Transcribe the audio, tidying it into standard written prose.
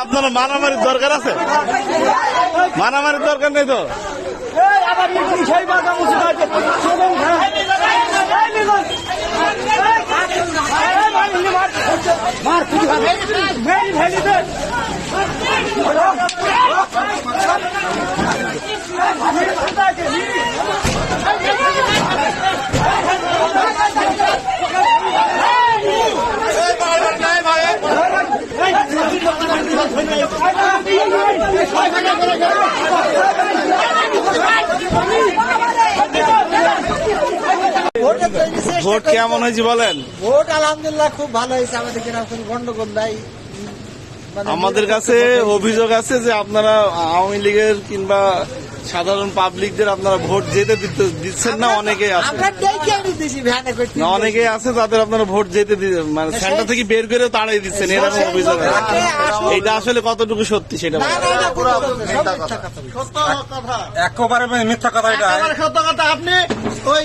আপনার মারামারির দরকার আছে? মারামারির দরকার নেই তো। ভোট কেমন হয়েছে বলেন? ভোট আলহামদুলিল্লাহ খুব ভালো হয়েছে, আমাদের গ্রাম কোনো গন্ডগোল নাই। আমাদের কাছে অভিযোগ আছে যে আপনারা আওয়ামী লীগের কিংবা সাধারণ পাবলিকদের আপনারা ভোট যেতে দিচ্ছেন না। অনেকেই আছে, অনেকেই আছে তাদের আপনারা ভোট যেতে মানে সেন্টার থেকে বের করে তাড়াই দিচ্ছেন, এরকম অভিযোগ। এটা আসলে কতটুকু সত্যি সেটা একেবারে মিথ্যা কথা। এটা সত্য কথা। আপনি ওই